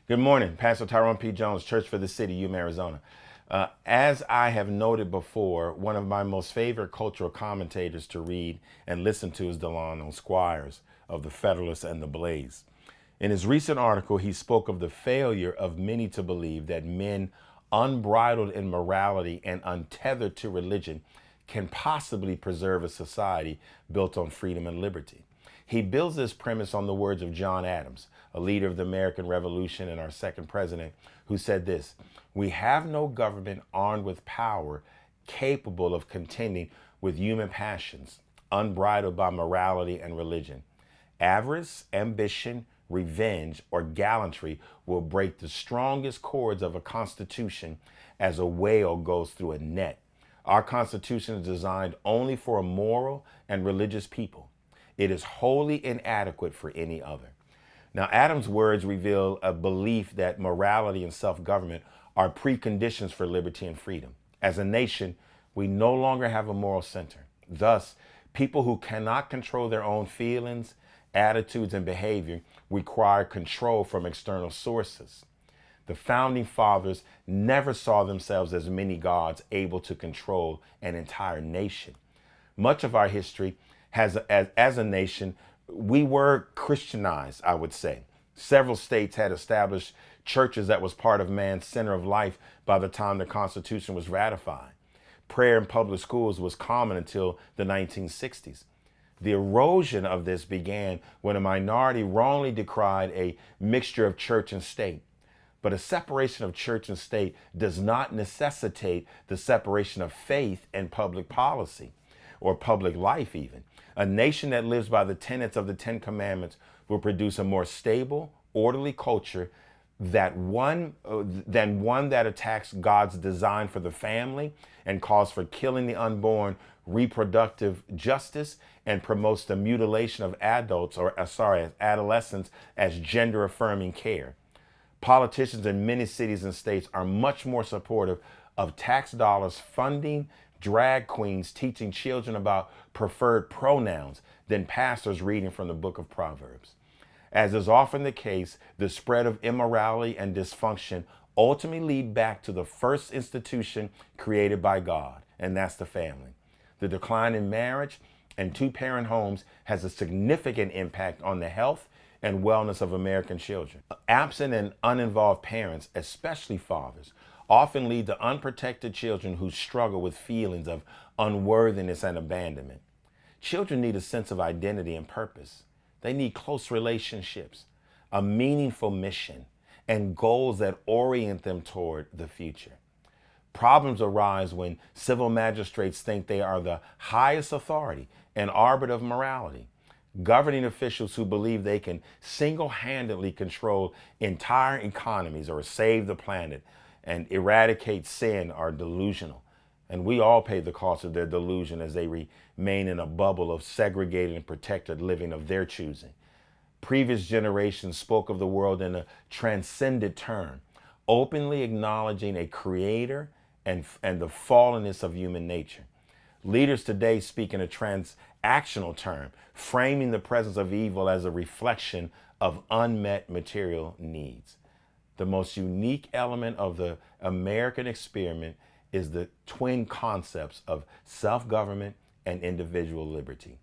Good morning, Pastor Tyrone P. Jones, Church for the City, Yuma, Arizona. As I have noted before, one of my most favorite cultural commentators to read and listen to is Delano Squires of the Federalist and the Blaze. In his recent article, he spoke of the failure of many to believe that men unbridled in morality and untethered to religion can possibly preserve a society built on freedom and liberty. He builds this premise on the words of John Adams, a leader of the American Revolution and our second president, who said this: "We have no government armed with power capable of contending with human passions, unbridled by morality and religion. Avarice, ambition, revenge, or gallantry will break the strongest cords of a constitution as a whale goes through a net. Our Constitution is designed only for a moral and religious people. It is wholly inadequate for any other." Now, Adams' words reveal a belief that morality and self-government are preconditions for liberty and freedom. As a nation, we no longer have a moral center. Thus, people who cannot control their own feelings, attitudes, and behavior require control from external sources. The founding fathers never saw themselves as many gods able to control an entire nation. Much of our history as a nation, we were Christianized, I would say. Several states had established churches that was part of man's center of life by the time the Constitution was ratified. Prayer in public schools was common until the 1960s. The erosion of this began when a minority wrongly decried a mixture of church and state. But a separation of church and state does not necessitate the separation of faith and public policy, or public life even. A nation that lives by the tenets of the Ten Commandments will produce a more stable, orderly culture than one that attacks God's design for the family and calls for killing the unborn, reproductive justice, and promotes the mutilation of adolescents as gender-affirming care. Politicians in many cities and states are much more supportive of tax dollars funding drag queens teaching children about preferred pronouns than pastors reading from the book of Proverbs. As is often the case, the spread of immorality and dysfunction ultimately lead back to the first institution created by God, and that's the family. The decline in marriage and two-parent homes has a significant impact on the health and wellness of American children. Absent and uninvolved parents, especially fathers, often lead to unprotected children who struggle with feelings of unworthiness and abandonment. Children need a sense of identity and purpose. They need close relationships, a meaningful mission, and goals that orient them toward the future. Problems arise when civil magistrates think they are the highest authority and arbiter of morality. Governing officials who believe they can single-handedly control entire economies or save the planet and eradicate sin are delusional. And we all pay the cost of their delusion as they remain in a bubble of segregated and protected living of their choosing. Previous generations spoke of the world in a transcendent term, openly acknowledging a creator and the fallenness of human nature. Leaders today speak in a transactional term, framing the presence of evil as a reflection of unmet material needs. The most unique element of the American experiment is the twin concepts of self-government and individual liberty.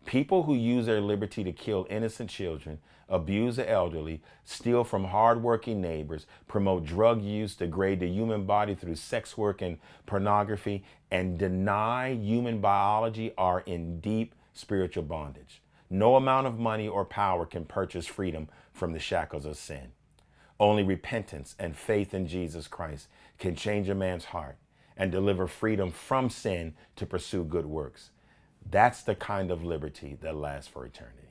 People who use their liberty to kill innocent children, abuse the elderly, steal from hardworking neighbors, promote drug use, degrade the human body through sex work and pornography, and deny human biology are in deep spiritual bondage. No amount of money or power can purchase freedom from the shackles of sin. Only repentance and faith in Jesus Christ can change a man's heart and deliver freedom from sin to pursue good works. That's the kind of liberty that lasts for eternity.